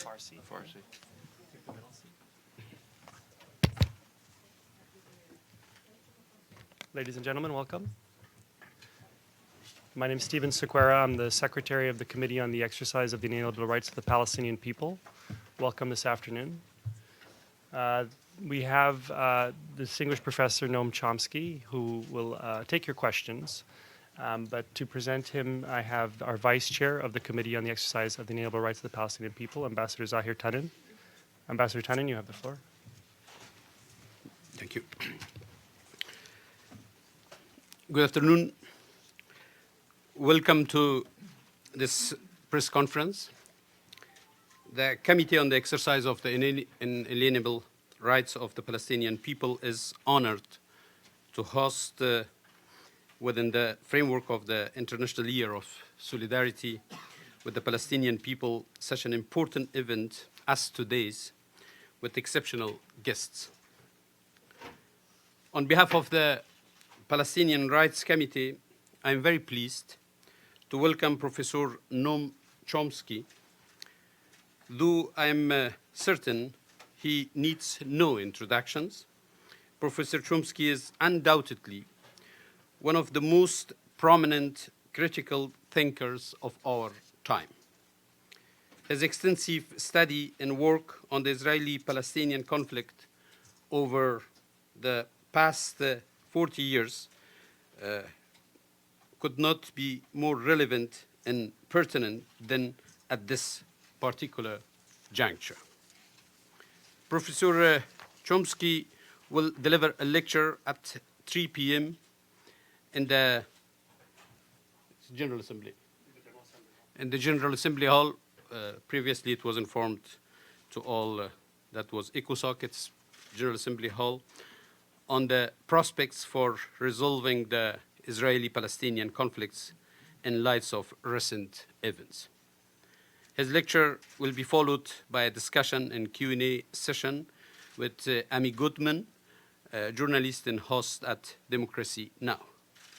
Farsi. Farsi. Take the middle seat. Ladies and gentlemen, welcome. My name is Stephen Sequeira. I'm the Secretary of the Committee on the Exercise of the Inalienable Rights of the Palestinian People. Welcome this afternoon. We have distinguished Professor Noam Chomsky, who will take your questions. But to present him, I have our Vice Chair of the Committee on the Exercise of the Inalienable Rights of the Palestinian People, Ambassador Zahir Tanin. Ambassador Tanin, you have the floor. Thank you. Good afternoon. Welcome to this press conference. The Committee on the Exercise of the Inalienable Rights of the Palestinian People is honored to host, within the framework of the International Year of Solidarity with the Palestinian people, such an important event as today's, with exceptional guests. On behalf of the Palestinian Rights Committee, I am very pleased to welcome Professor Noam Chomsky, though I am certain he needs no introductions. Professor Chomsky is undoubtedly one of the most prominent critical thinkers of our time. His extensive study and work on the Israeli-Palestinian conflict over the past 40 years could not be more relevant and pertinent than at this particular juncture. Professor Chomsky will deliver a lecture at 3 p.m. in the General Assembly. In the General Assembly Hall. Previously, it was informed to all that was ECOSOC, its General Assembly Hall, on the prospects for resolving the Israeli-Palestinian conflicts in light of recent events. His lecture will be followed by a discussion and Q&A session with Amy Goodman, a journalist and host at Democracy Now!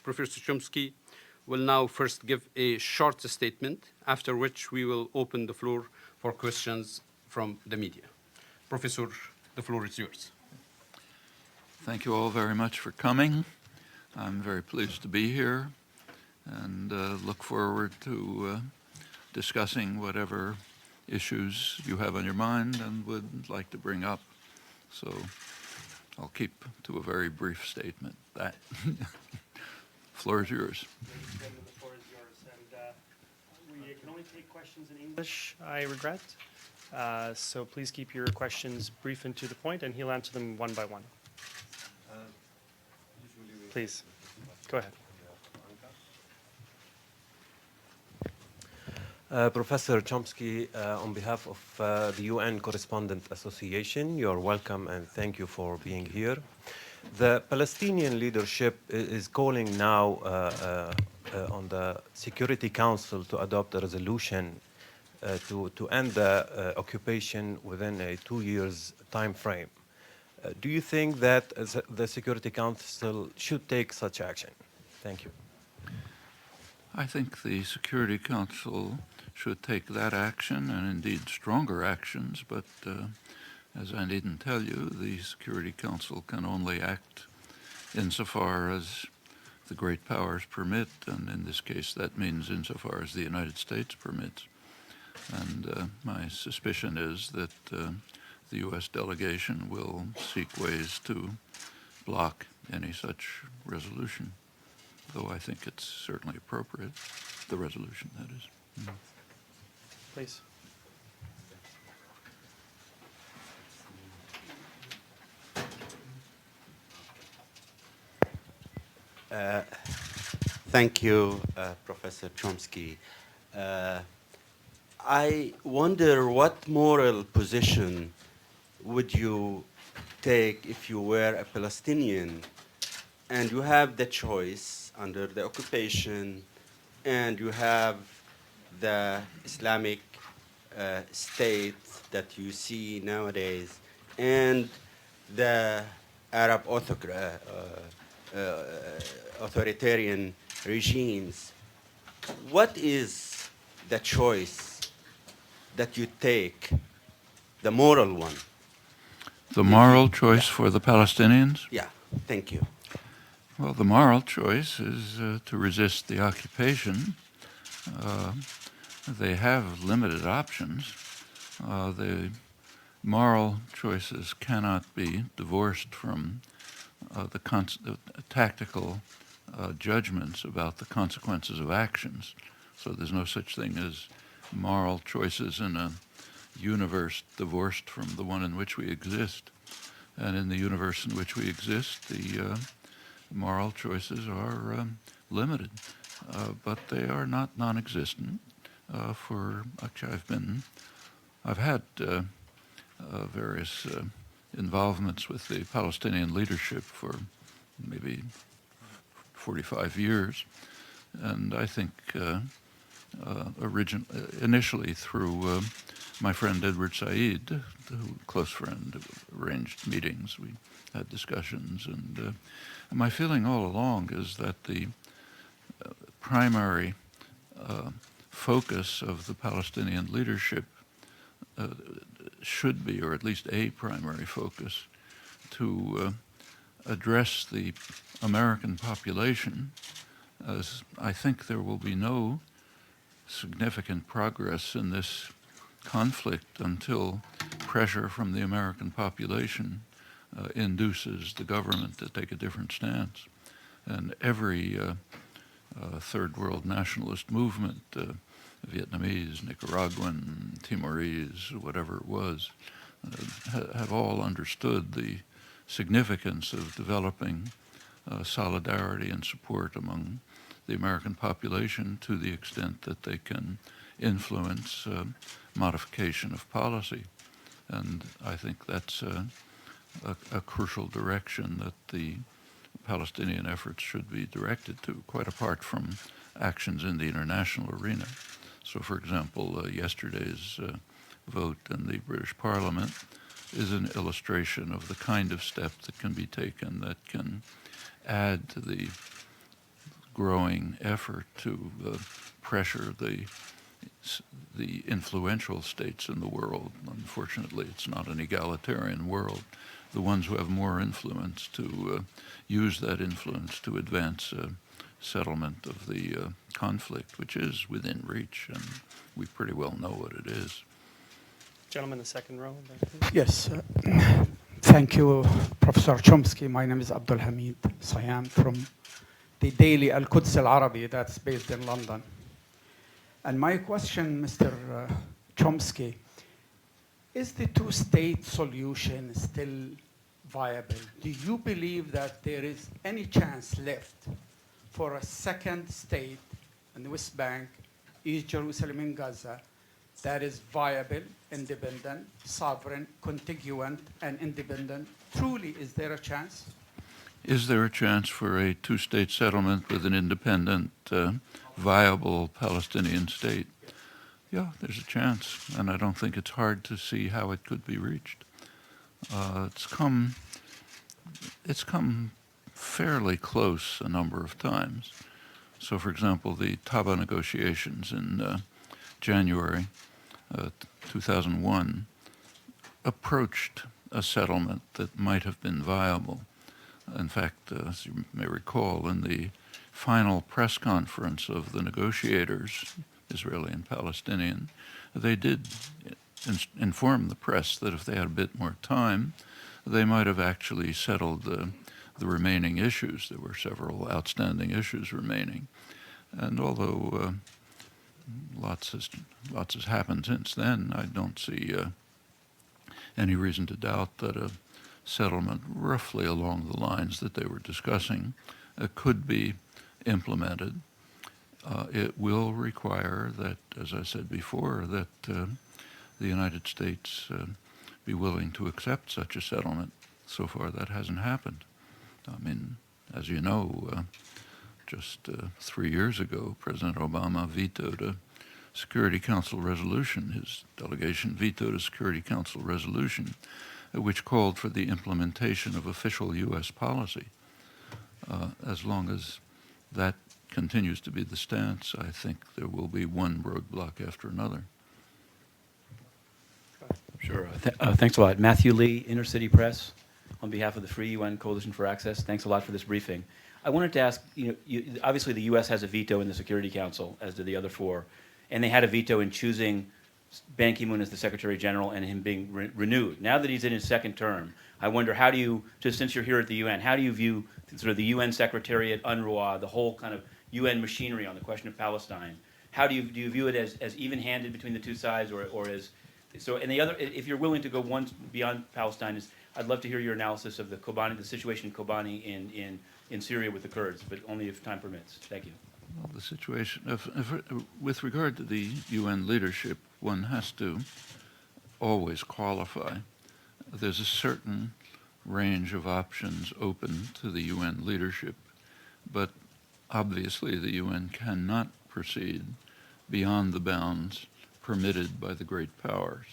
Professor Chomsky will now first give a short statement, after which we will open the floor for questions from the media. Professor, the floor is yours. Thank you all very much for coming. I'm very pleased to be here and look forward to discussing whatever issues you have on your mind and would like to bring up. So I'll keep to a very brief statement. That floor is yours. Ladies and gentlemen, the floor is yours. And we can only take questions in English, I regret. So please keep your questions brief and to the point, and he'll answer them one by one. Please, go ahead. Professor Chomsky, on behalf of the UN Correspondents Association, you're welcome and thank you for being here. The Palestinian leadership is calling now on the Security Council to adopt a resolution to end the occupation within a 2 years time frame. Do you think that the Security Council should take such action? Thank you. I think the Security Council should take that action and indeed stronger actions, but as I needn't tell you, the Security Council can only act insofar as the great powers permit, and in this case that means insofar as the United States permits. And my suspicion is that the U.S. delegation will seek ways to block any such resolution, though I think it's certainly appropriate, the resolution, that is. Mm-hmm. Please. Thank you, Professor Chomsky. I wonder what moral position would you take if you were a Palestinian and you have the choice under the occupation and you have the Islamic state that you see nowadays and the Arab authoritarian regimes. What is the choice that you take the moral one. The moral choice for the Palestinians? Yeah, thank you. Well, the moral choice is to resist the occupation. They have limited options. The moral choices cannot be divorced from the tactical judgments about the consequences of actions. So there's no such thing as moral choices in a universe divorced from the one in which we exist. And in the universe in which we exist, the moral choices are limited, but they are not non-existent. Actually, I've had various involvements with the Palestinian leadership for maybe 45 years, and I think initially through my friend Edward Said, a close friend, arranged meetings. We had discussions, and my feeling all along is that the primary focus of the Palestinian leadership should be, or at least a primary focus, to address the American population, as I think there will be no significant progress in this conflict until pressure from the American population induces the government to take a different stance. And every third world nationalist movement, Vietnamese, Nicaraguan, Timorese, whatever it was, have all understood the significance of developing solidarity and support among the American population to the extent that they can influence modification of policy. And I think that's a crucial direction that the Palestinian efforts should be directed to, quite apart from actions in the international arena. So, for example, yesterday's vote in the British Parliament is an illustration of the kind of step that can be taken that can add to the growing effort to pressure the influential states in the world. Unfortunately, it's not an egalitarian world. The ones who have more influence to use that influence to advance settlement of the conflict, which is within reach, and we pretty well know what it is. Gentleman in the second row. Back, please. Yes. Thank you, Professor Chomsky. My name is Abdul Hamid Sayam from the daily Al-Quds Al-Arabi that's based in London. And my question, Mr. Chomsky, is the two-state solution still viable? Do you believe that there is any chance left for a second state in the West Bank, East Jerusalem and Gaza, that is viable, independent, sovereign, contiguous, and independent? Truly, is there a chance? Is there a chance for a two-state settlement with an independent, viable Palestinian state? Yeah, there's a chance, and I don't think it's hard to see how it could be reached. It's come fairly close a number of times. So, for example, the Taba negotiations in January 2001 approached a settlement that might have been viable. In fact, as you may recall, in the final press conference of the negotiators, Israeli and Palestinian, they did inform the press that if they had a bit more time, they might have actually settled the remaining issues. There were several outstanding issues remaining. And although lots has happened since then, I don't see any reason to doubt that a settlement roughly along the lines that they were discussing could be implemented. It will require that, as I said before, that the United States be willing to accept such a settlement. So far, that hasn't happened. I mean, as you know, just 3 years ago, President Obama vetoed a Security Council resolution. His delegation vetoed a Security Council resolution which called for the implementation of official U.S. policy. As long as that continues to be the stance, I think there will be one roadblock after another. Sure. Thanks a lot. Matthew Lee, Inner City Press, on behalf of the Free UN Coalition for Access. Thanks a lot for this briefing. I wanted to ask, obviously the U.S. has a veto in the Security Council, as do the other four, and they had a veto in choosing Ban Ki-moon as the Secretary General and him being renewed. Now that he's in his second term, I wonder, how do you, just since you're here at the UN, how do you view sort of the UN Secretariat, UNRWA, the whole kind of UN machinery on the question of Palestine? How do you view it as even-handed between the two sides, or as so? And the other, if you're willing to go one beyond Palestine, is I'd love to hear your analysis of the situation in Kobani in Syria with the Kurds, but only if time permits. Thank you. Well, the situation with regard to the UN leadership, one has to always qualify. There's a certain range of options open to the UN leadership, but obviously the UN cannot proceed beyond the bounds permitted by the great powers.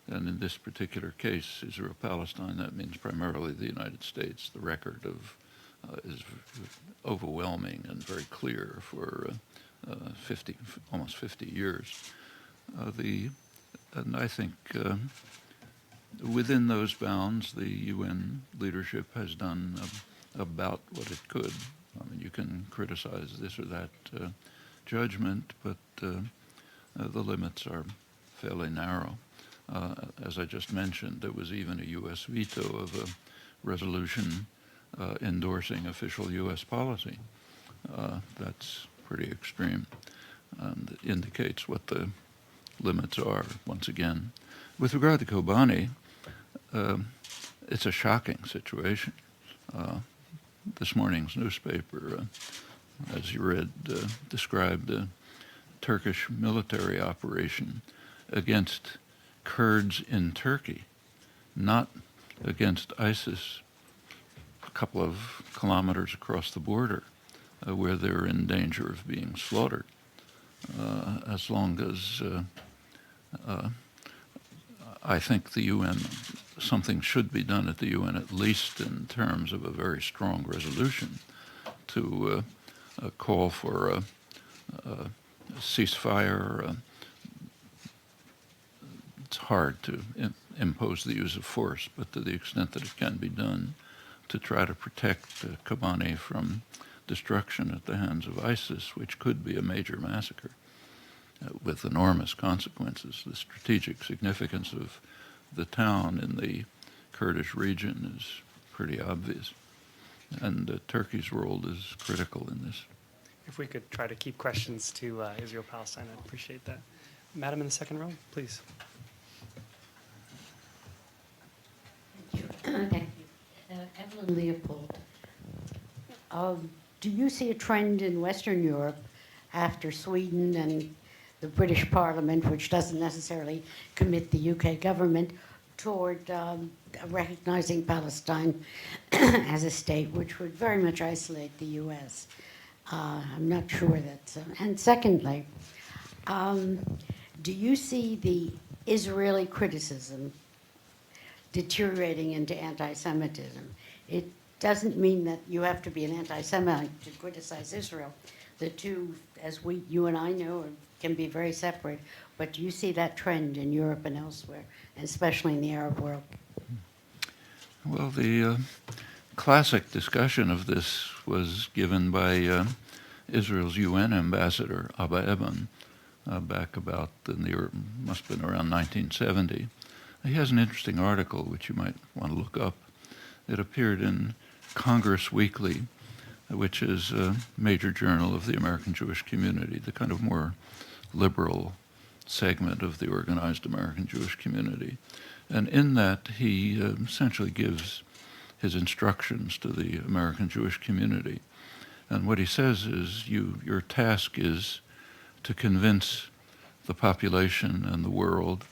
And in this particular case, Israel-Palestine, that means primarily the United States. The record of is overwhelming and very clear for almost 50 years. And I think within those bounds, the UN leadership has done about what it could. I mean, you can criticize this or that judgment, but the limits are fairly narrow. As I just mentioned, there was even a U.S. veto of a resolution endorsing official U.S. policy. That's pretty extreme and indicates what the limits are, once again. With regard to Kobani, it's a shocking situation. This morning's newspaper, as you read, described a Turkish military operation against Kurds in Turkey, not against ISIS a couple of kilometers across the border, where they're in danger of being slaughtered. As long as I think the UN, something should be done at the UN, at least in terms of a very strong resolution to call for a ceasefire. It's hard to impose the use of force, but to the extent that it can be done to try to protect Kobani from destruction at the hands of ISIS, which could be a major massacre with enormous consequences. The strategic significance of the town in the Kurdish region is pretty obvious, and Turkey's role is critical in this. If we could try to keep questions to Israel-Palestine, I'd appreciate that. Madam in the second row, please. Thank you. Evelyn Leopold. Do you see a trend in Western Europe after Sweden and the British Parliament, which doesn't necessarily commit the UK government, toward recognizing Palestine as a state, which would very much isolate the US? I'm not sure that's... and secondly, do you see the Israeli criticism deteriorating into anti-Semitism? It doesn't mean that you have to be an anti-Semite to criticize Israel. The two, as you and I know, can be very separate. But do you see that trend in Europe and elsewhere, and especially in the Arab world? Well, the classic discussion of this was given by Israel's UN ambassador, Abba Eban, back about must have been around 1970. He has an interesting article which you might want to look up. It appeared in Congress Weekly, which is a major journal of the American Jewish community, the kind of more liberal segment of the organized American Jewish community. And in that, he essentially gives his instructions to the American Jewish community. And what he says is, your task is to convince the population and the world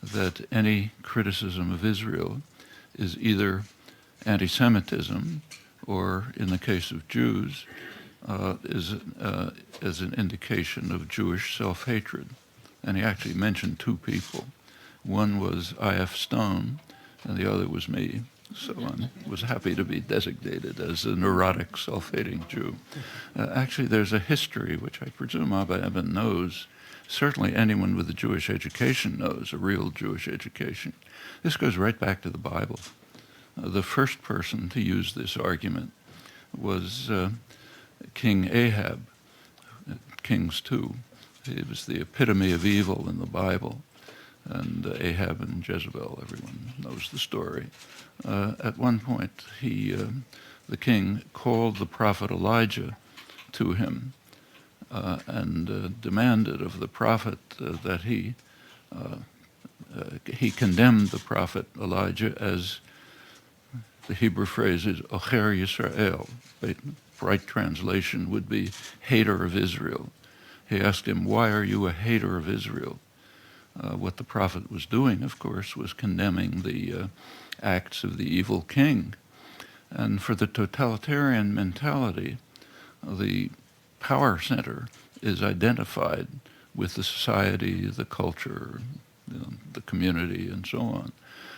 that any criticism of Israel is either anti-Semitism or, in the case of Jews, is an indication of Jewish self-hatred. And he actually mentioned two people. One was I.F. Stone, and the other was me. So I was happy to be designated as a neurotic, self-hating Jew. Actually, there's a history, which I presume Abba Eban knows, certainly anyone with a Jewish education knows, a real Jewish education. This goes right back to the Bible. The first person to use this argument was King Ahab, Kings 2. He was the epitome of evil in the Bible. And Ahab and Jezebel, everyone knows the story. At one point, the king called the prophet Elijah to him and demanded of the prophet that he condemned the prophet Elijah as, the Hebrew phrase is Ocher Yisrael. Right translation would be hater of Israel. He asked him, why are you a hater of Israel? What the prophet was doing, of course, was condemning the acts of the evil king. And for the totalitarian mentality, the power center is identified with the society, the culture, the community, and so on.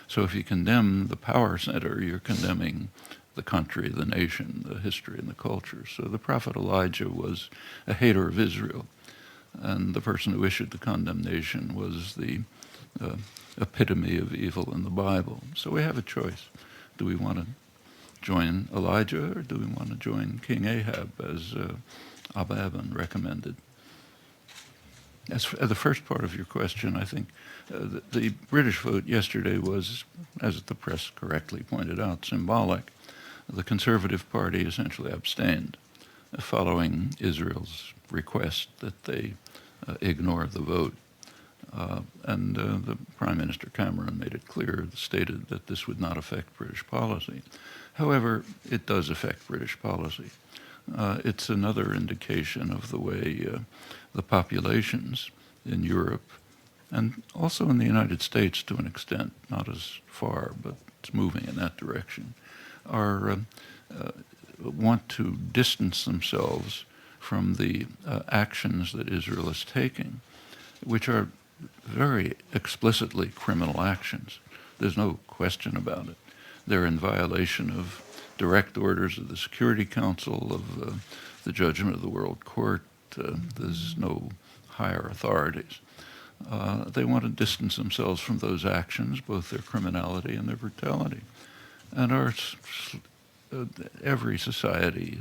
So if you condemn the power center, you're condemning the country, the nation, the history, and the culture. So the prophet Elijah was a hater of Israel. And the person who issued the condemnation was the epitome of evil in the Bible. So we have a choice. Do we want to join Elijah, or do we want to join King Ahab, as Abba Eban recommended? As for the first part of your question, I think the British vote yesterday was, as the press correctly pointed out, symbolic. The Conservative Party essentially abstained, following Israel's request that they ignore the vote. And the Prime Minister Cameron made it clear, stated that this would not affect British policy. However, it does affect British policy. It's another indication of the way the populations in Europe, and also in the United States to an extent, not as far, but it's moving in that direction, are want to distance themselves from the actions that Israel is taking, which are very explicitly criminal actions. There's no question about it. They're in violation of direct orders of the Security Council, of the judgment of the World Court. There's no higher authorities. They want to distance themselves from those actions, both their criminality and their brutality. And every society,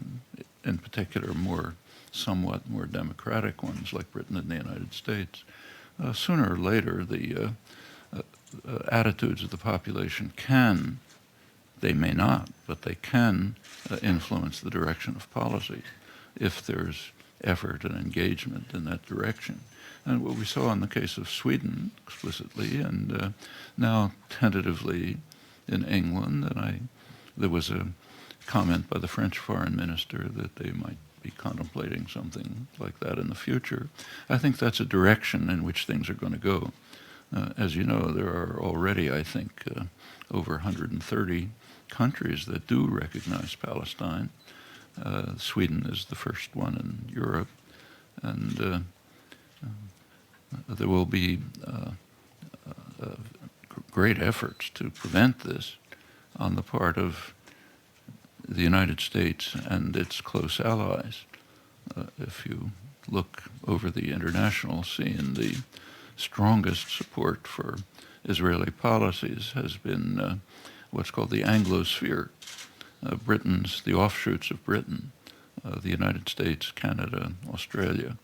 in particular somewhat more democratic ones like Britain and the United States, sooner or later the attitudes of the population they may not, but they can influence the direction of policy if there's effort and engagement in that direction. And what we saw in the case of Sweden explicitly, and now tentatively in England, and there was a comment by the French foreign minister that they might be contemplating something like that in the future. I think that's a direction in which things are going to go. As you know, there are already, I think, over 130 countries that do recognize Palestine. Sweden is the first one in Europe, and there will be great efforts to prevent this on the part of the United States and its close allies. If you look over the international scene, the strongest support for Israeli policies has been what's called the Anglosphere, the offshoots of Britain, the United States, Canada, Australia.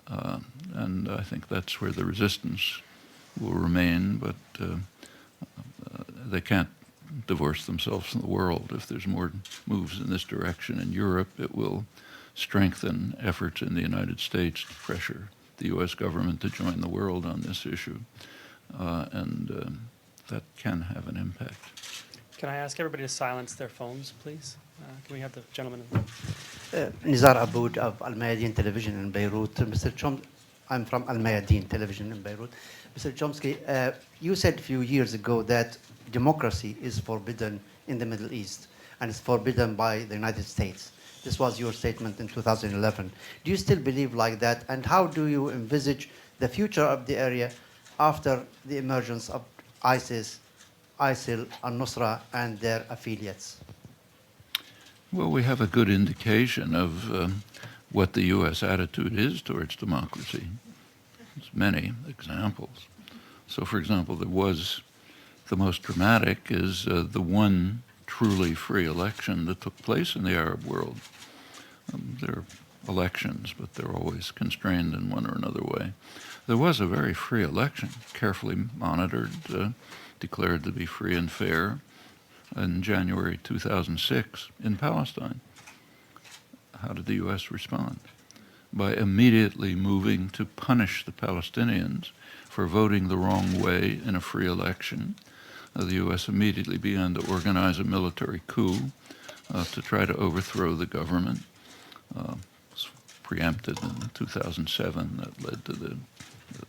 And I think that's where the resistance will remain, but they can't divorce themselves from the world. If there's more moves in this direction in Europe, it will strengthen efforts in the United States to pressure the U.S. government to join the world on this issue, and that can have an impact. Can I ask everybody to silence their phones, please? Can we have the gentleman? Nizar Aboud of Al Mayadeen Television in Beirut. I'm from Al Mayadeen Television in Beirut. Mr. Chomsky, you said a few years ago that democracy is forbidden in the Middle East, and it's forbidden by the United States. This was your statement in 2011. Do you still believe like that? And how do you envisage the future of the area after the emergence of ISIS, ISIL, al-Nusra, and their affiliates? Well, we have a good indication of what the U.S. attitude is towards democracy. many examples. So, for example, there was the most dramatic is the one truly free election that took place in the Arab world. There are elections, but they're always constrained in one or another way. There was a very free election, carefully monitored, declared to be free and fair, in January 2006 in Palestine. How did the U.S. respond? By immediately moving to punish the Palestinians for voting the wrong way in a free election. The U.S. immediately began to organize a military coup to try to overthrow the government. It was preempted in 2007. That led to the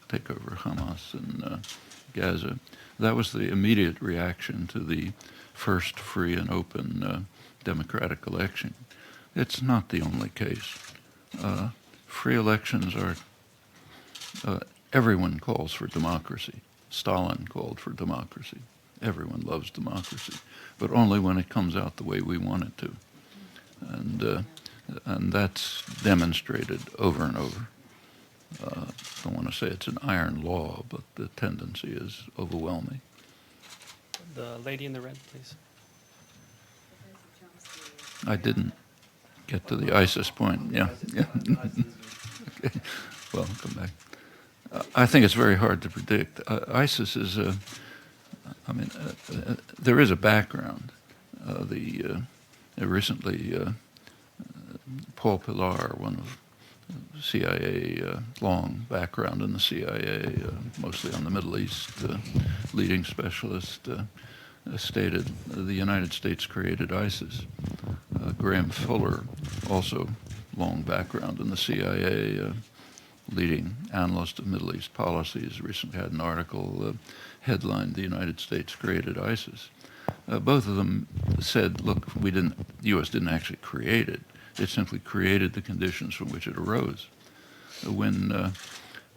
takeover of Hamas in Gaza. That was the immediate reaction to the first free and open democratic election. It's not the only case. Free elections are, everyone calls for democracy. Stalin called for democracy. Everyone loves democracy, but only when it comes out the way we want it to. And that's demonstrated over and over. Don't want to say it's an iron law, but the tendency is overwhelming. The lady in the red, please. I didn't get to the ISIS point. Yeah. Okay. Well, come back. I think it's very hard to predict. ISIS is there is a background. Recently, Paul Pillar, one of CIA, long background in the CIA, mostly on the Middle East, leading specialist, stated the United States created ISIS. Graham Fuller, also long background in the CIA, leading analyst of Middle East policies, recently had an article headlined "The United States Created ISIS." Both of them said, look, the U.S. didn't actually create it. It simply created the conditions from which it arose. When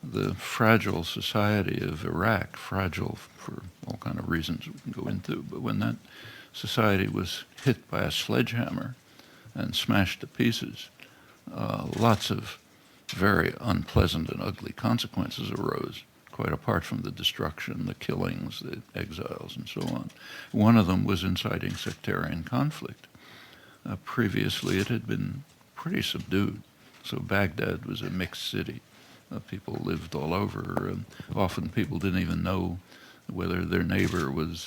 the fragile society of Iraq, fragile for all kind of reasons we can go into, but when that society was hit by a sledgehammer and smashed to pieces, lots of very unpleasant and ugly consequences arose, quite apart from the destruction, the killings, the exiles, and so on. One of them was inciting sectarian conflict. Previously, it had been pretty subdued. So Baghdad was a mixed city. People lived all over. Often people didn't even know whether their neighbor was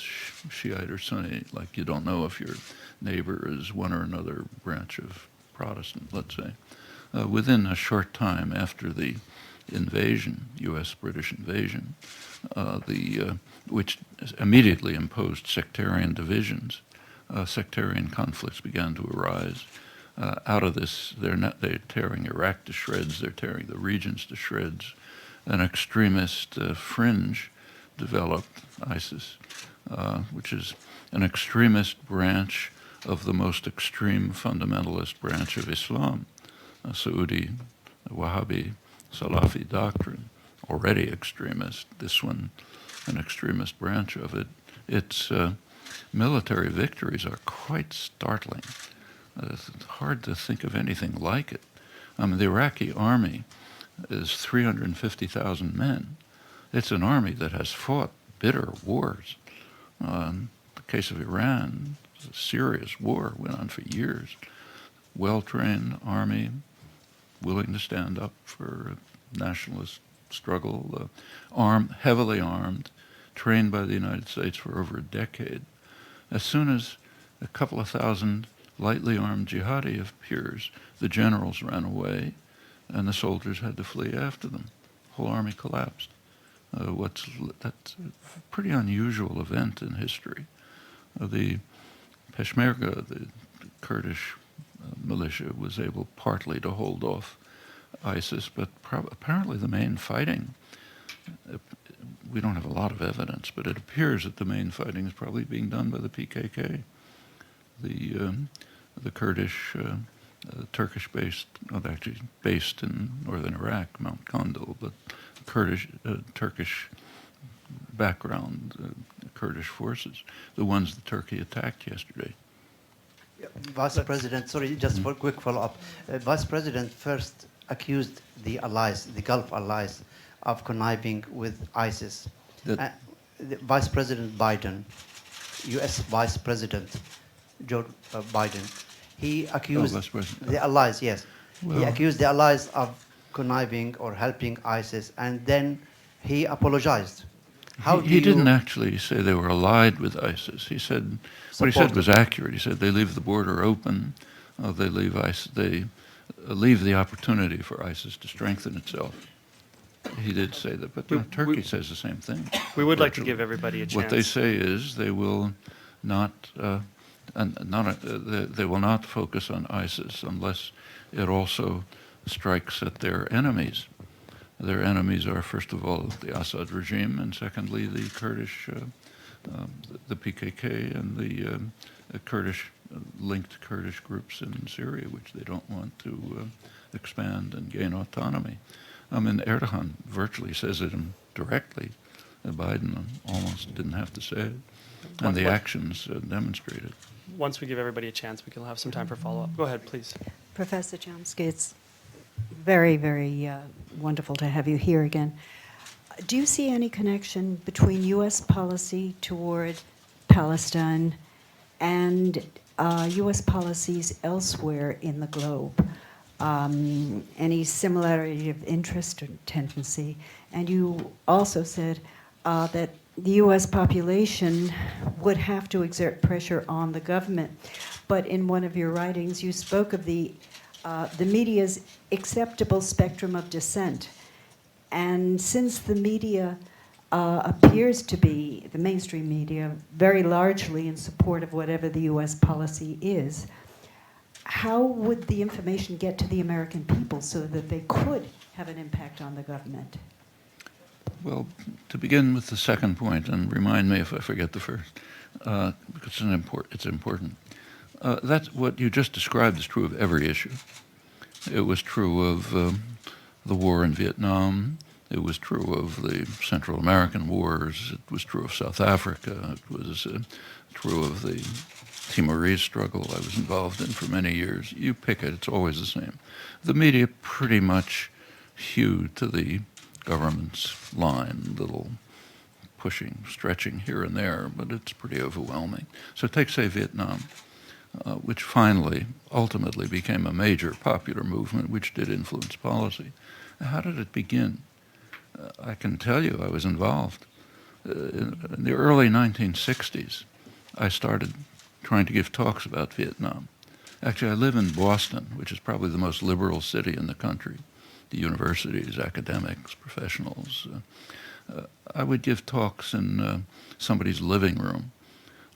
Shiite or Sunni. Like you don't know if your neighbor is one or another branch of Protestant, let's say. Within a short time after the invasion, U.S.-British invasion, which immediately imposed sectarian divisions, sectarian conflicts began to arise. Out of this, they're tearing Iraq to shreds, they're tearing the regions to shreds. An extremist fringe developed, ISIS, which is an extremist branch of the most extreme fundamentalist branch of Islam, Saudi, Wahhabi, Salafi doctrine, already extremist. This one, an extremist branch of it. Its military victories are quite startling. It's hard to think of anything like it. The Iraqi army is 350,000 men. It's an army that has fought bitter wars. In the case of Iran, it's a serious war, went on for years. Well-trained army, willing to stand up for a nationalist struggle, heavily armed, trained by the United States for over a decade. As soon as a couple of thousand lightly armed jihadi appears, the generals ran away, and the soldiers had to flee after them. The whole army collapsed. That's a pretty unusual event in history. The Peshmerga, the Kurdish militia, was able partly to hold off ISIS, but apparently the main fighting, we don't have a lot of evidence, but it appears that the main fighting is probably being done by the PKK. The Kurdish, Turkish-based, actually based in northern Iraq, Mount Kandil, but Kurdish, Turkish background, Kurdish forces, the ones that Turkey attacked yesterday. Vice President, sorry, just for a quick follow-up. Vice President first accused the allies, the Gulf allies, of conniving with ISIS. That- The Vice President Biden, U.S. Vice President Joe Biden, he accused Vice President. the allies, yes. He Well- accused the allies of conniving or helping ISIS, and then he apologized. He didn't actually say they were allied with ISIS. He said what he said was accurate. He said they leave the border open. They leave leave the opportunity for ISIS to strengthen itself. He did say that, but Turkey says the same thing. We would like to virtually. give everybody a chance. What they say is they will not, they will not focus on ISIS unless it also strikes at their enemies. Their enemies are, first of all, the Assad regime, and secondly, the Kurdish, the PKK, and the linked Kurdish groups in Syria, which they don't want to expand and gain autonomy. I mean, Erdogan virtually says it directly. Biden almost didn't have to say it, and the actions demonstrate it. Once we give everybody a chance, we can have some time for follow-up. Go ahead, please. Professor Chomsky, it's very, very wonderful to have you here again. Do you see any connection between U.S. policy toward Palestine and U.S. policies elsewhere in the globe? Any similarity of interest or tendency? And you also said that the U.S. population would have to exert pressure on the government. But in one of your writings, you spoke of the media's acceptable spectrum of dissent. And since the media appears to be, the mainstream media, very largely in support of whatever the U.S. policy is, how would the information get to the American people so that they could have an impact on the government? Well, to begin with the second point, and remind me if I forget the first, because it's important. That's what you just described is true of every issue. It was true of the war in Vietnam. It was true of the Central American wars. It was true of South Africa. It was true of the Timorese struggle I was involved in for many years. You pick it, it's always the same. The media pretty much hew to the government's line, little pushing, stretching here and there, but it's pretty overwhelming. So take, say, Vietnam, which finally, ultimately became a major popular movement, which did influence policy. How did it begin? I can tell you I was involved. In the early 1960s, I started trying to give talks about Vietnam. Actually, I live in Boston, which is probably the most liberal city in the country. The universities, academics, professionals. I would give talks in somebody's living room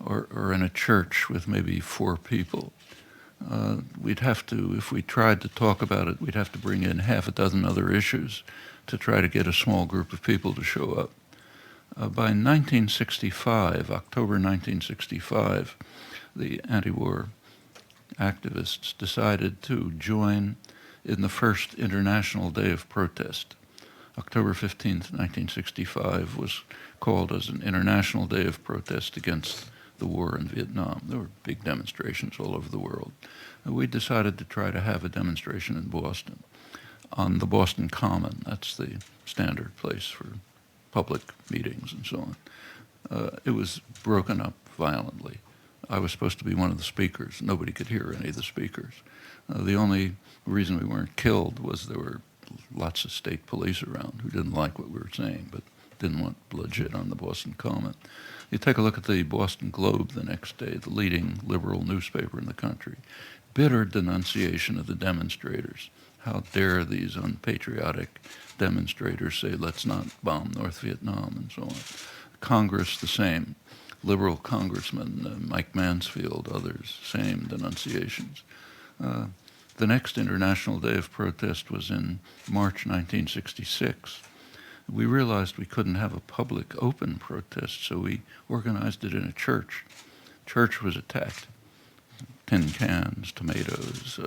or in a church with maybe 4 people. We'd have to, if we tried to talk about it, we'd have to bring in half a dozen other issues to try to get a small group of people to show up. By 1965, October 1965, the anti-war activists decided to join in the first International Day of Protest. October 15th, 1965 was called as an International Day of Protest against the war in Vietnam. There were big demonstrations all over the world. We decided to try to have a demonstration in Boston on the Boston Common. That's the standard place for public meetings and so on. It was broken up violently. I was supposed to be one of the speakers. Nobody could hear any of the speakers. The only reason we weren't killed was there were lots of state police around who didn't like what we were saying, but didn't want bloodshed on the Boston Common. You take a look at the Boston Globe the next day, the leading liberal newspaper in the country. Bitter denunciation of the demonstrators. How dare these unpatriotic demonstrators say, let's not bomb North Vietnam, and so on. Congress, the same. Liberal congressman, Mike Mansfield, others, same denunciations. The next International Day of Protest was in March 1966. We realized we couldn't have a public, open protest, so we organized it in a church. Church was attacked. Tin cans, tomatoes.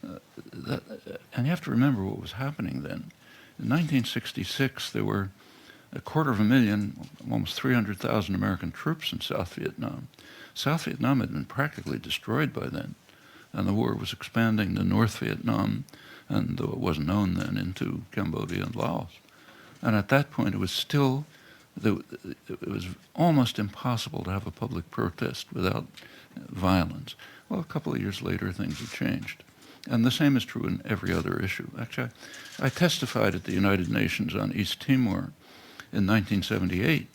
And you have to remember what was happening then. In 1966, there were 250,000, almost 300,000 American troops in South Vietnam. South Vietnam had been practically destroyed by then, and the war was expanding to North Vietnam, and though it wasn't known then, into Cambodia and Laos. And at that point, it was still, it was almost impossible to have a public protest without violence. Well, a couple of years later, things have changed. And the same is true in every other issue. Actually, I testified at the United Nations on East Timor in 1978.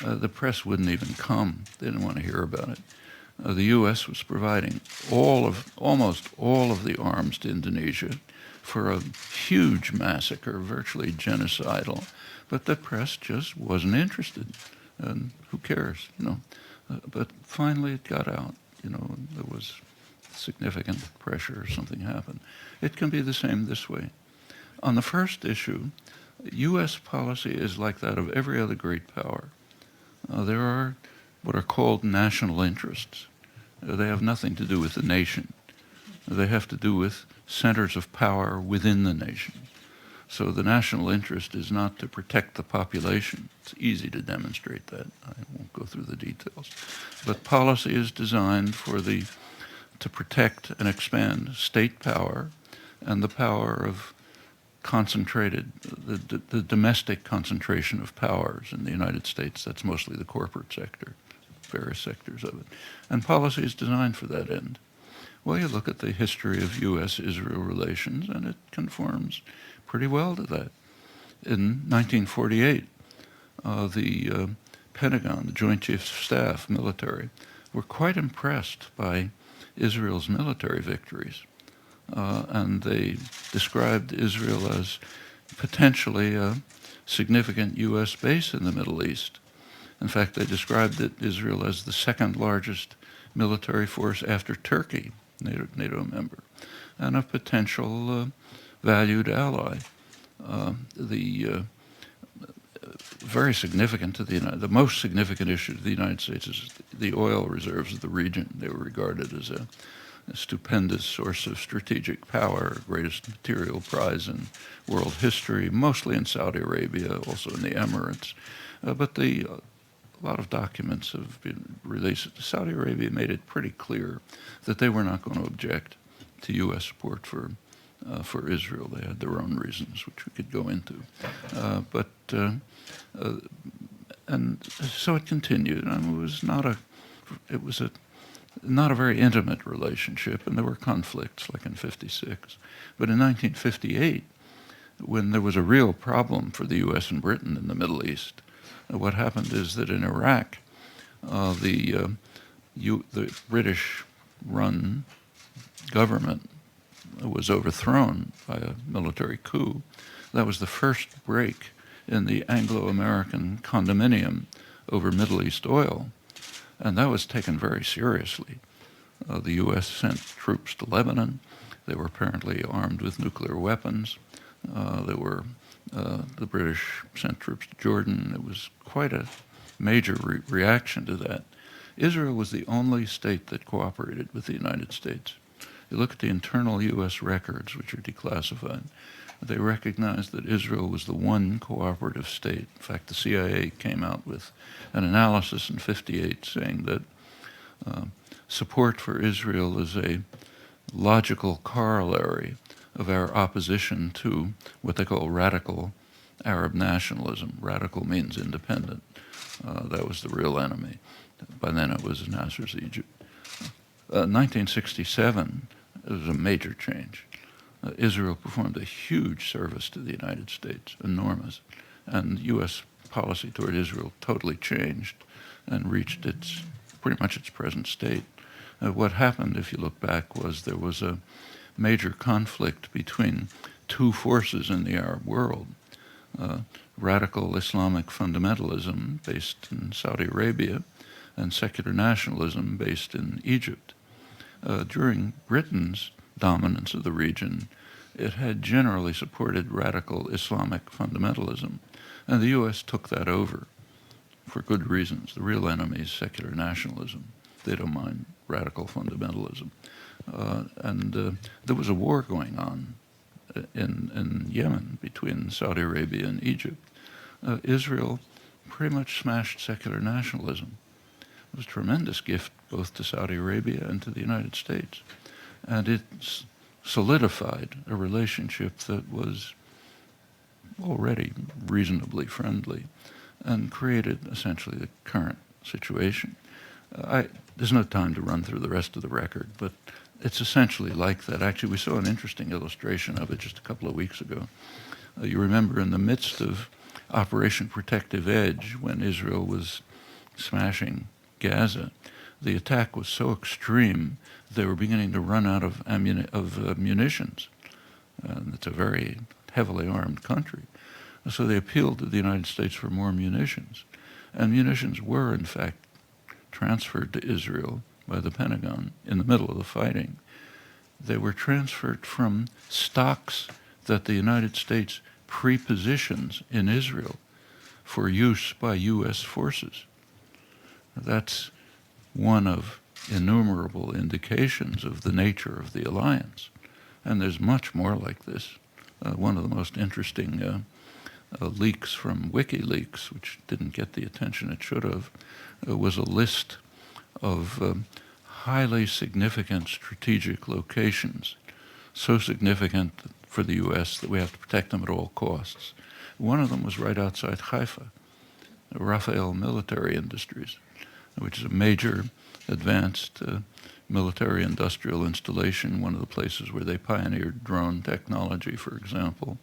The press wouldn't even come. They didn't want to hear about it. The U.S. was providing almost all of the arms to Indonesia for a huge massacre, virtually genocidal, but the press just wasn't interested. And who cares, you know? But finally it got out, you know, and there was significant pressure or something happened. It can be the same this way. On the first issue, U.S. policy is like that of every other great power. There are what are called national interests. They have nothing to do with the nation. They have to do with centers of power within the nation. So the national interest is not to protect the population. It's easy to demonstrate that. I won't go through the details. But policy is designed to protect and expand state power and the power of concentrated, the domestic concentration of powers in the United States. That's mostly the corporate sector, various sectors of it. And policy is designed for that end. Well, you look at the history of U.S.-Israel relations, and it conforms pretty well to that. In 1948, the Pentagon, the Joint Chiefs of Staff, military, were quite impressed by Israel's military victories. And they described Israel as potentially a significant U.S. base in the Middle East. In fact, they described Israel as the second largest military force after Turkey, NATO member, and a potential valued ally. Very significant to the most significant issue to the United States is the oil reserves of the region. They were regarded as a stupendous source of strategic power, greatest material prize in world history, mostly in Saudi Arabia, also in the Emirates. But a lot of documents have been released. Saudi Arabia made it pretty clear that they were not going to object to U.S. support for Israel. They had their own reasons, which we could go into. And so it continued. I mean, it was not a very intimate relationship, and there were conflicts, like in '56. But in 1958, when there was a real problem for the U.S. and Britain in the Middle East, what happened is that in Iraq, the British-run government was overthrown by a military coup. That was the first break in the Anglo-American condominium over Middle East oil, and that was taken very seriously. The U.S. sent troops to Lebanon. They were apparently armed with nuclear weapons. The British sent troops to Jordan. It was quite a major reaction to that. Israel was the only state that cooperated with the United States. You look at the internal U.S. records, which are declassified. They recognized that Israel was the one cooperative state. In fact, the CIA came out with an analysis in '58 saying that support for Israel is a logical corollary of our opposition to what they call radical Arab nationalism. Radical means independent. That was the real enemy. By then it was Nasser's Egypt. 1967, it was a major change. Israel performed a huge service to the United States, enormous, and U.S. policy toward Israel totally changed and reached pretty much its present state. What happened, if you look back, was there was a major conflict between two forces in the Arab world, radical Islamic fundamentalism based in Saudi Arabia and secular nationalism based in Egypt. During Britain's dominance of the region, it had generally supported radical Islamic fundamentalism, and the U.S. took that over for good reasons. The real enemy is secular nationalism. They don't mind radical fundamentalism. There was a war going on in Yemen between Saudi Arabia and Egypt. Israel pretty much smashed secular nationalism. It was a tremendous gift both to Saudi Arabia and to the United States. And it solidified a relationship that was already reasonably friendly, and created essentially the current situation. There's no time to run through the rest of the record, but it's essentially like that. Actually, we saw an interesting illustration of it just a couple of weeks ago. You remember in the midst of Operation Protective Edge, when Israel was smashing Gaza, the attack was so extreme they were beginning to run out of munitions. It's a very heavily armed country. So they appealed to the United States for more munitions. And munitions were, in fact, transferred to Israel by the Pentagon in the middle of the fighting. They were transferred from stocks that the United States pre-positions in Israel for use by U.S. forces. That's one of innumerable indications of the nature of the alliance. And there's much more like this. One of the most interesting leaks from WikiLeaks, which didn't get the attention it should have, was a list of highly significant strategic locations, so significant for the U.S. that we have to protect them at all costs. One of them was right outside Haifa, Rafael Military Industries, which is a major advanced military industrial installation, one of the places where they pioneered drone technology, for example,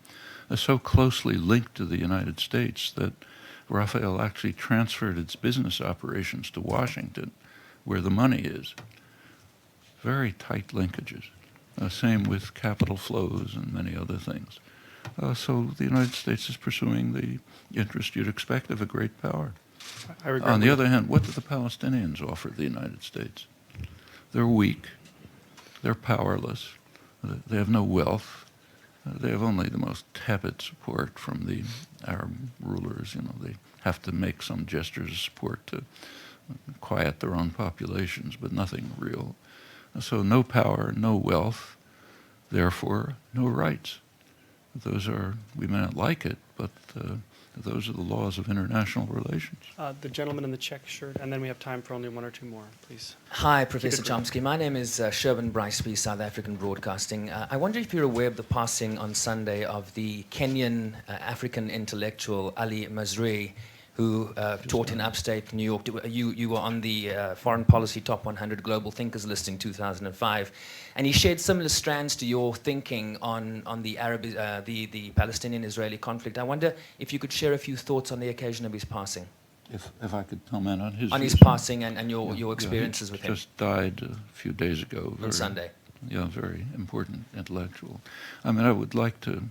so closely linked to the United States that Rafael actually transferred its business operations to Washington, where the money is. Very tight linkages. Same with capital flows and many other things. So the United States is pursuing the interest you'd expect of a great power. On the other hand, what do the Palestinians offer the United States? They're weak. They're powerless. They have no wealth. They have only the most tepid support from the Arab rulers. You know, they have to make some gestures of support to quiet their own populations, but nothing real. So no power, no wealth, therefore no rights. Those are, we may not like it, but those are the laws of international relations. The gentleman in the check shirt, and then we have time for only one or two more, please. Hi, Professor Chomsky. My name is Sherwin Briceby, South African Broadcasting. I wonder if you're aware of the passing on Sunday of the Kenyan African intellectual Ali Mazrui, who taught in upstate New York. You were on the Foreign Policy Top 100 Global Thinkers list in 2005, and he shared similar strands to your thinking on the the Palestinian-Israeli conflict. I wonder if you could share a few thoughts on the occasion of his passing. If I could comment on his... On his passing and your experiences with him. He just died a few days ago. On Sunday. Yeah, very important intellectual. I mean, I would like to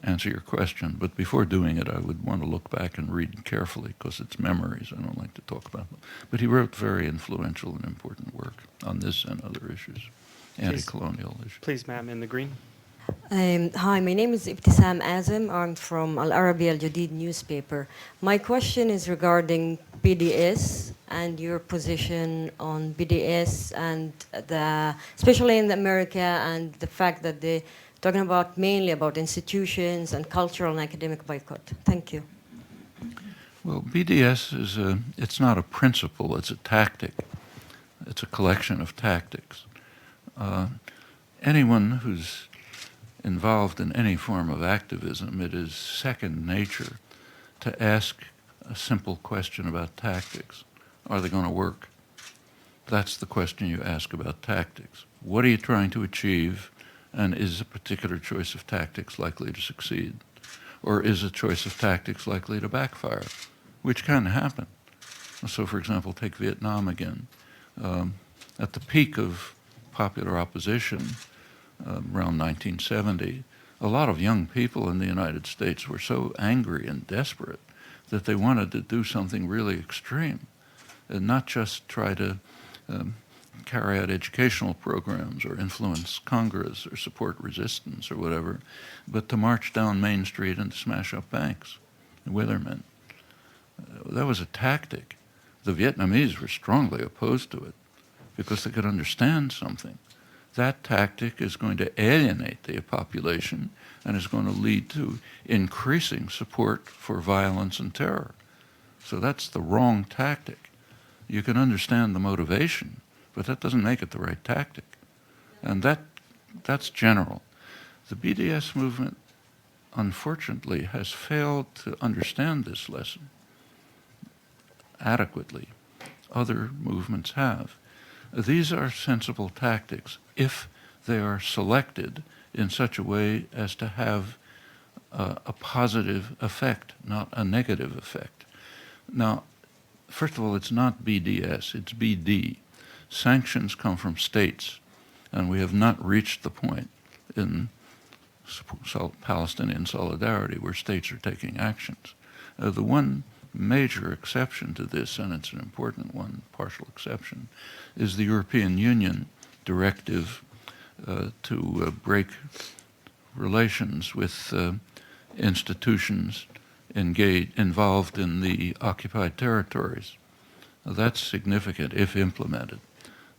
answer your question, but before doing it, I would want to look back and read carefully, because it's memories. I don't like to talk about them. But he wrote very influential and important work on this and other issues, anti-colonial issues. Please, ma'am, in the green. Hi, my name is Ibtisam Azam. I'm from Al Arabi Al Jadid newspaper. My question is regarding BDS and your position on BDS, and especially in America, and the fact that they're talking about mainly about institutions and cultural and academic boycott. Thank you. Well, BDS is it's not a principle, it's a tactic. It's a collection of tactics. Anyone who's involved in any form of activism, it is second nature to ask a simple question about tactics. Are they going to work? That's the question you ask about tactics. What are you trying to achieve, and is a particular choice of tactics likely to succeed? Or is a choice of tactics likely to backfire? Which can happen. So, for example, take Vietnam again. At the peak of popular opposition, around 1970, a lot of young people in the United States were so angry and desperate that they wanted to do something really extreme, and not just try to carry out educational programs or influence Congress or support resistance or whatever, but to march down Main Street and to smash up banks with their men. That was a tactic. The Vietnamese were strongly opposed to it because they could understand something. That tactic is going to alienate the population and is going to lead to increasing support for violence and terror. So that's the wrong tactic. You can understand the motivation, but that doesn't make it the right tactic. And that's general. The BDS movement, unfortunately, has failed to understand this lesson adequately. Other movements have. These are sensible tactics if they are selected in such a way as to have a positive effect, not a negative effect. Now, first of all, it's not BDS, it's BD. Sanctions come from states, and we have not reached the point in Palestinian solidarity where states are taking actions. The one major exception to this, and it's an important one, partial exception, is the European Union directive to break relations with institutions involved in the occupied territories. That's significant if implemented.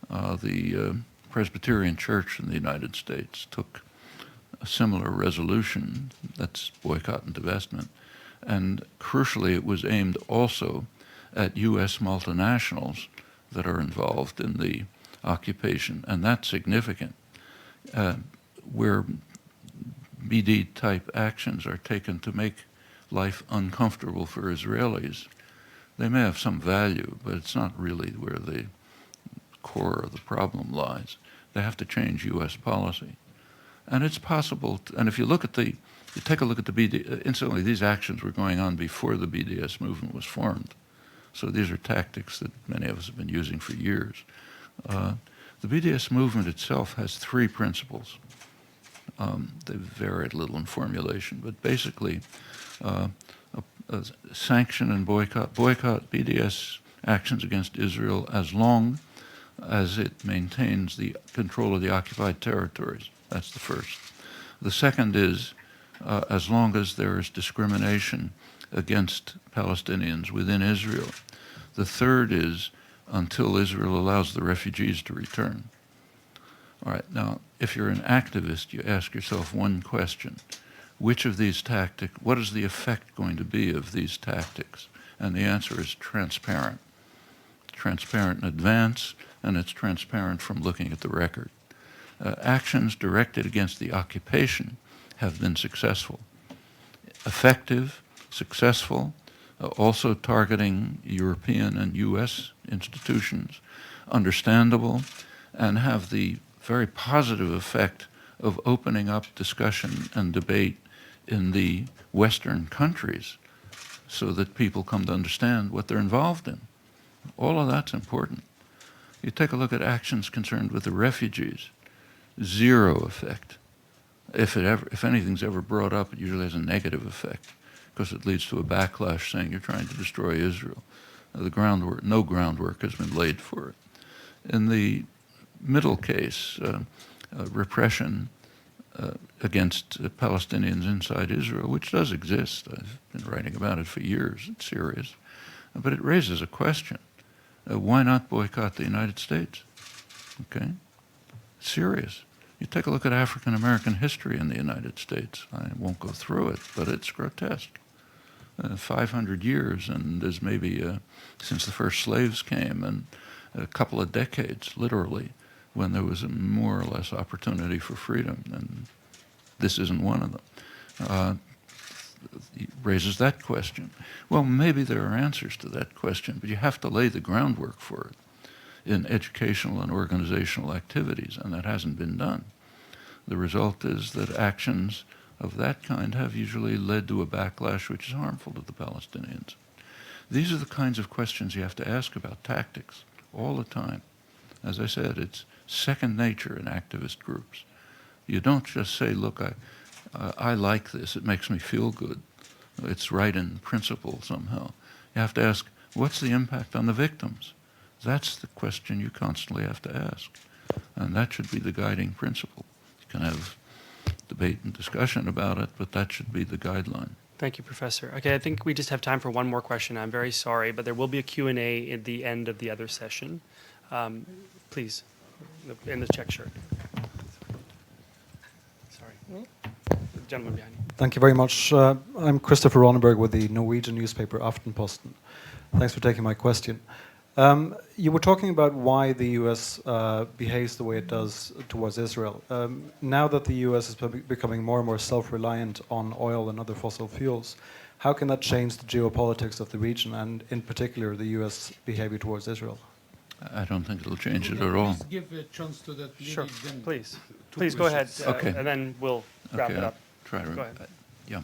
The Presbyterian Church in the United States took a similar resolution, that's boycott and divestment, and crucially it was aimed also at U.S. multinationals that are involved in the occupation, and that's significant. Where BD-type actions are taken to make life uncomfortable for Israelis, they may have some value, but it's not really where the core of the problem lies. They have to change U.S. policy. And it's possible, and if you look at you take a look at the BD, incidentally, these actions were going on before the BDS movement was formed. So these are tactics that many of us have been using for years. The BDS movement itself has three principles. They vary a little in formulation, but basically a sanction and boycott BDS actions against Israel as long as it maintains the control of the occupied territories. That's the first. The second is as long as there is discrimination against Palestinians within Israel. The third is until Israel allows the refugees to return. All right, now, if you're an activist, you ask yourself one question. Which of these tactics, what is the effect going to be of these tactics? And the answer is transparent. Transparent in advance, and it's transparent from looking at the record. Actions directed against the occupation have been successful. Effective, successful, also targeting European and U.S. institutions, understandable, and have the very positive effect of opening up discussion and debate in the Western countries so that people come to understand what they're involved in. All of that's important. You take a look at actions concerned with the refugees, zero effect. If anything's ever brought up, it usually has a negative effect because it leads to a backlash saying you're trying to destroy Israel. No groundwork has been laid for it. In the middle case, repression against Palestinians inside Israel, which does exist. I've been writing about it for years. It's serious. But it raises a question. Why not boycott the United States? Okay? Serious. You take a look at African American history in the United States. I won't go through it, but it's grotesque. 500 years, and there's maybe, since the first slaves came, and a couple of decades, literally, when there was a more or less opportunity for freedom, and this isn't one of them. It raises that question. Well, maybe there are answers to that question, but you have to lay the groundwork for it in educational and organizational activities, and that hasn't been done. The result is that actions of that kind have usually led to a backlash which is harmful to the Palestinians. These are the kinds of questions you have to ask about tactics all the time. As I said, it's second nature in activist groups. You don't just say, look, I like this, it makes me feel good. It's right in principle somehow. You have to ask, what's the impact on the victims? That's the question you constantly have to ask. And that should be the guiding principle. You can have debate and discussion about it, but that should be the guideline. Thank you, Professor. Okay, I think we just have time for one more question. I'm very sorry, but there will be a Q&A at the end of the other session. Please, in the check shirt. Sorry. The gentleman behind you. Thank you very much. I'm Christopher Ronenberg with the Norwegian newspaper Aftenposten. Thanks for taking my question. You were talking about why the U.S. Behaves the way it does towards Israel. Now that the U.S. is becoming more and more self-reliant on oil and other fossil fuels, how can that change the geopolitics of the region, and in particular the U.S. behavior towards Israel? I don't think it'll change it at all. Please give a chance to that lady. Sure, then please. two Please go ahead, questions. Okay. and then we'll wrap Okay, it I'll up. try to. Go ahead. Yeah.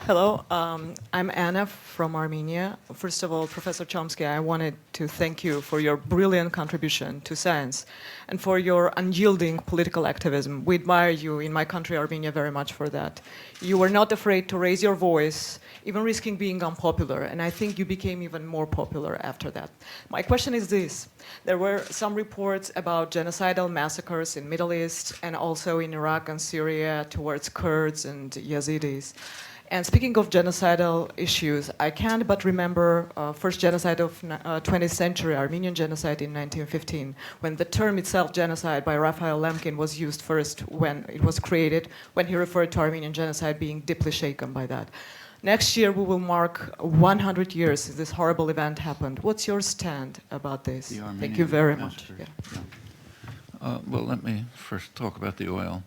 Hello, I'm Anna from Armenia. First of all, Professor Chomsky, I wanted to thank you for your brilliant contribution to science and for your unyielding political activism. We admire you in my country, Armenia, very much for that. You were not afraid to raise your voice, even risking being unpopular, and I think you became even more popular after that. My question is this. There were some reports about genocidal massacres in Middle East and also in Iraq and Syria towards Kurds and Yazidis. And speaking of genocidal issues, I can't but remember first genocide of 20th century, Armenian genocide in 1915, when the term itself, genocide, by Raphael Lemkin was used first when it was created, when he referred to Armenian genocide being deeply shaken by that. Next year, we will mark 100 years since this horrible event happened. What's your stand about this? Thank you very much. Yeah. Well, let me first talk about the oil.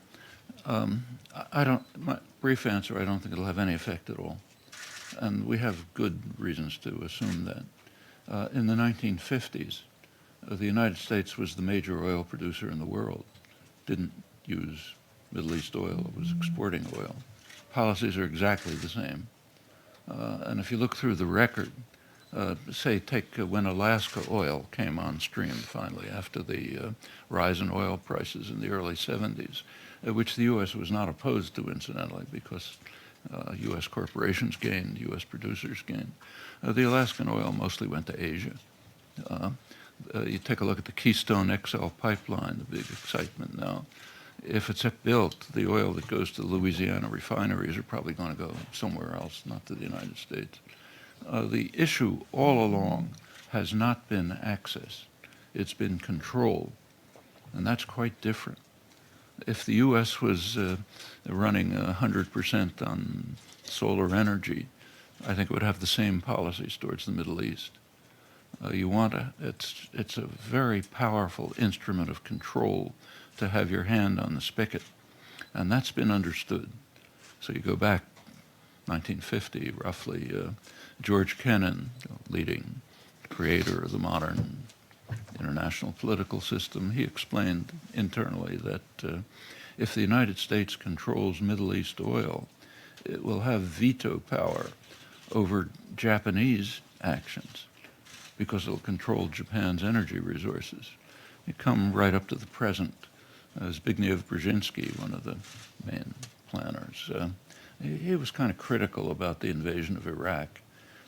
My brief answer, I don't think it'll have any effect at all. And we have good reasons to assume that. In the 1950s, the United States was the major oil producer in the world. Didn't use Middle East oil, it was exporting oil. Policies are exactly the same. And if you look through the record, say take when Alaska oil came on stream finally after the rise in oil prices in the early 70s, which the U.S. was not opposed to, incidentally, because U.S. corporations gained, U.S. producers gained. The Alaskan oil mostly went to Asia. You take a look at the Keystone XL pipeline, the big excitement now. If it's built, the oil that goes to the Louisiana refineries are probably going to go somewhere else, not to the United States. The issue all along has not been access. It's been control, and that's quite different. If the U.S. was running 100% on solar energy, I think it would have the same policies towards the Middle East. It's a very powerful instrument of control to have your hand on the spigot, and that's been understood. So you go back 1950, roughly, George Kennan, leading creator of the modern international political system, he explained internally that if the United States controls Middle East oil, it will have veto power over Japanese actions because it'll control Japan's energy resources. You come right up to the present. Zbigniew Brzezinski, one of the main planners, he was kind of critical about the invasion of Iraq,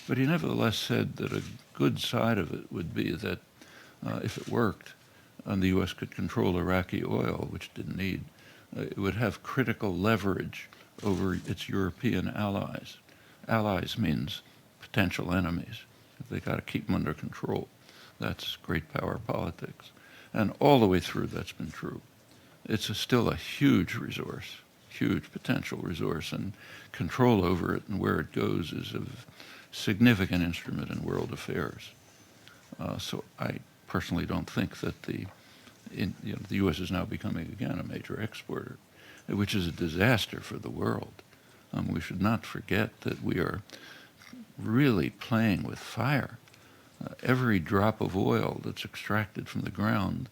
but he nevertheless said that a good side of it would be that if it worked, and the U.S. could control Iraqi oil, which it didn't need, it would have critical leverage over its European allies. Allies means potential enemies. They got to keep them under control. That's great power politics. And all the way through, that's been true. It's still a huge resource, huge potential resource, and control over it and where it goes is a significant instrument in world affairs. So I personally don't think that the U.S. is now becoming, again, a major exporter, which is a disaster for the world. We should not forget that we are really playing with fire. Every drop of oil that's extracted from the ground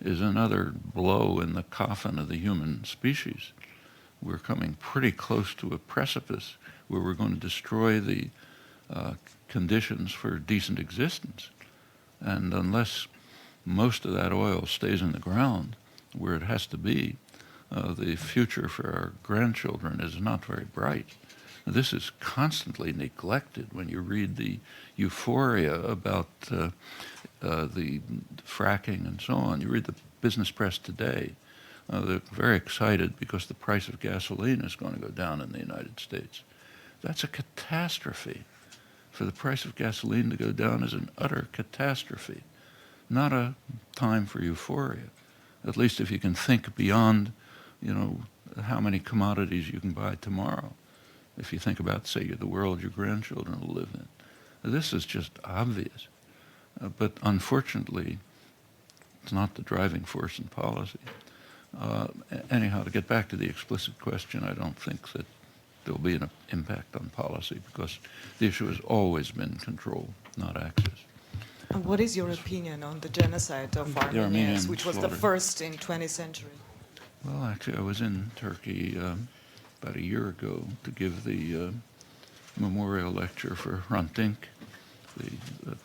is another blow in the coffin of the human species. We're coming pretty close to a precipice where we're going to destroy the conditions for decent existence. And unless most of that oil stays in the ground where it has to be, the future for our grandchildren is not very bright. This is constantly neglected when you read the euphoria about the fracking and so on. You read the business press today. They're very excited because the price of gasoline is going to go down in the United States. That's a catastrophe. For the price of gasoline to go down is an utter catastrophe, not a time for euphoria. At least if you can think beyond, how many commodities you can buy tomorrow. If you think about, say, the world your grandchildren will live in. This is just obvious. But unfortunately, it's not the driving force in policy. Anyhow, to get back to the explicit question, I don't think that there'll be an impact on policy because the issue has always been control, not access. And what is your opinion on the genocide of Armenians, Armenian which was slaughter. the first in 20th century? Well, actually, I was in Turkey about a year ago to give the memorial lecture for Hrant Dink, the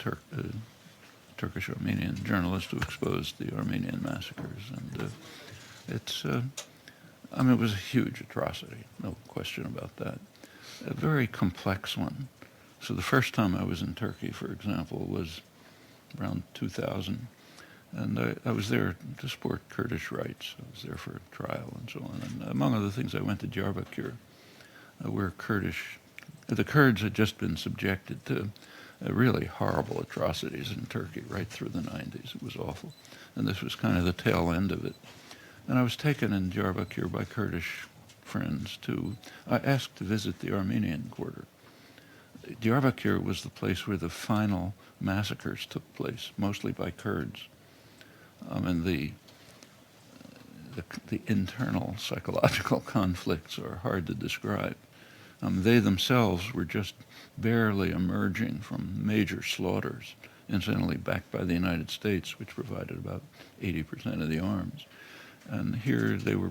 Turkish Armenian journalist who exposed the Armenian massacres. And it's, I mean, it was a huge atrocity, no question about that. A very complex one. So the first time I was in Turkey, for example, was around 2000. And I was there to support Kurdish rights. I was there for a trial and so on. And among other things, I went to Diyarbakir, where the Kurds had just been subjected to really horrible atrocities in Turkey right through the 90s. It was awful. And this was kind of the tail end of it. And I was taken in Diyarbakir by Kurdish friends I asked to visit the Armenian quarter. Diyarbakir was the place where the final massacres took place, mostly by Kurds. And the internal psychological conflicts are hard to describe. They themselves were just barely emerging from major slaughters, incidentally backed by the United States, which provided about 80% of the arms. And here they were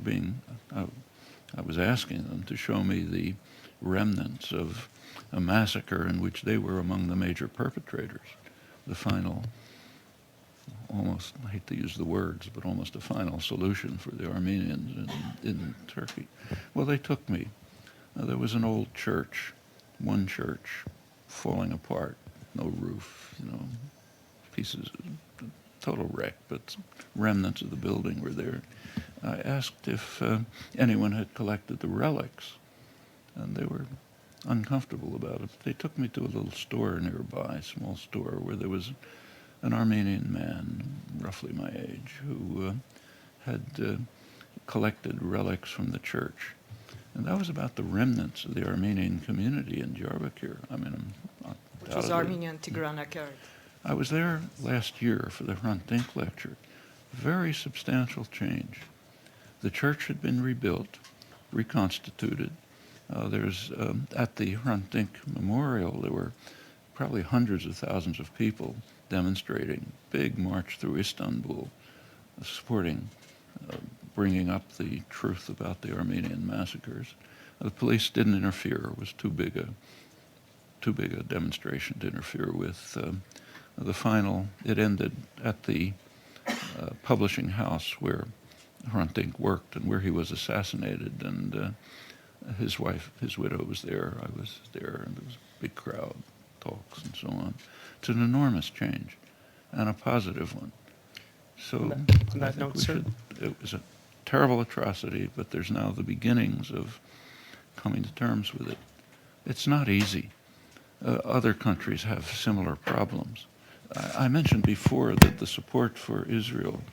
I was asking them to show me the remnants of a massacre in which they were among the major perpetrators, the final, almost, I hate to use the words, but almost a final solution for the Armenians in Turkey. Well, they took me. There was an old church, one church, falling apart, no roof, pieces, total wreck, but remnants of the building were there. I asked if anyone had collected the relics, and they were uncomfortable about it. They took me to a little store nearby, a small store, where there was an Armenian man, roughly my age, who had collected relics from the church. And that was about the remnants of the Armenian community in Diyarbakir. I mean, Which was Armenian Tigran Akert. I was there last year for the Hrant Dink lecture. Very substantial change. The church had been rebuilt, reconstituted. There's at the Hrant Dink Memorial, there were probably hundreds of thousands of people demonstrating, big march through Istanbul, supporting, bringing up the truth about the Armenian massacres. The police didn't interfere. It was too big a demonstration to interfere with. The final, it ended at the publishing house where Hrant Dink worked and where he was assassinated, and his widow was there, I was there, and there was a big crowd, talks and so on. It's an enormous change, and a positive one. So I think it was a terrible atrocity, but there's now the beginnings of coming to terms with it. It's not easy. Other countries have similar problems. I mentioned before that the support for Israel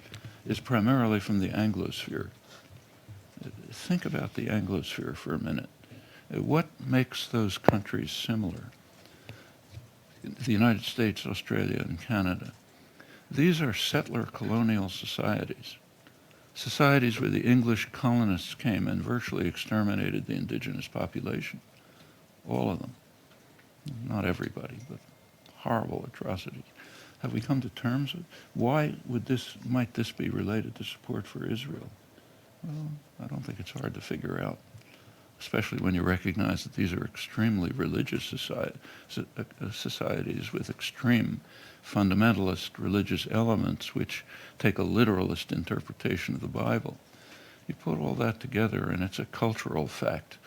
is primarily from the Anglosphere. Think about the Anglosphere for a minute. What makes those countries similar? The United States, Australia, and Canada. These are settler colonial societies. Societies where the English colonists came and virtually exterminated the indigenous population. All of them. Not everybody, but horrible atrocities. Have we come to terms with? Why might this be related to support for Israel? Well, I don't think it's hard to figure out, especially when you recognize that these are extremely religious societies with extreme fundamentalist religious elements which take a literalist interpretation of the Bible. You put all that together and it's a cultural fact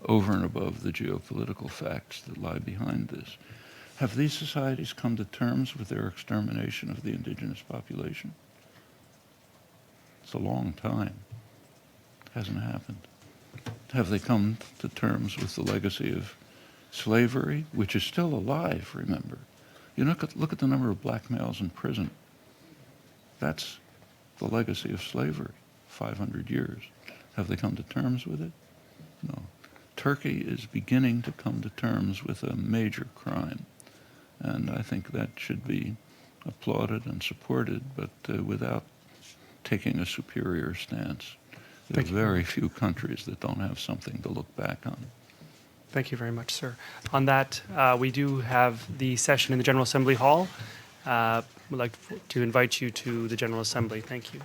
over and above the geopolitical facts that lie behind this. Have these societies come to terms with their extermination of the indigenous population? It's a long time. It hasn't happened. Have they come to terms with the legacy of slavery, which is still alive, remember? You look at the number of black males in prison. That's the legacy of slavery, 500 years. Have they come to terms with it? No. Turkey is beginning to come to terms with a major crime. And I think that should be applauded and supported, but without taking a superior stance. There are very few countries that don't have something to look back on. Thank you very much, sir. On that, we do have the session in the General Assembly Hall. We'd like to invite you to the General Assembly. Thank you.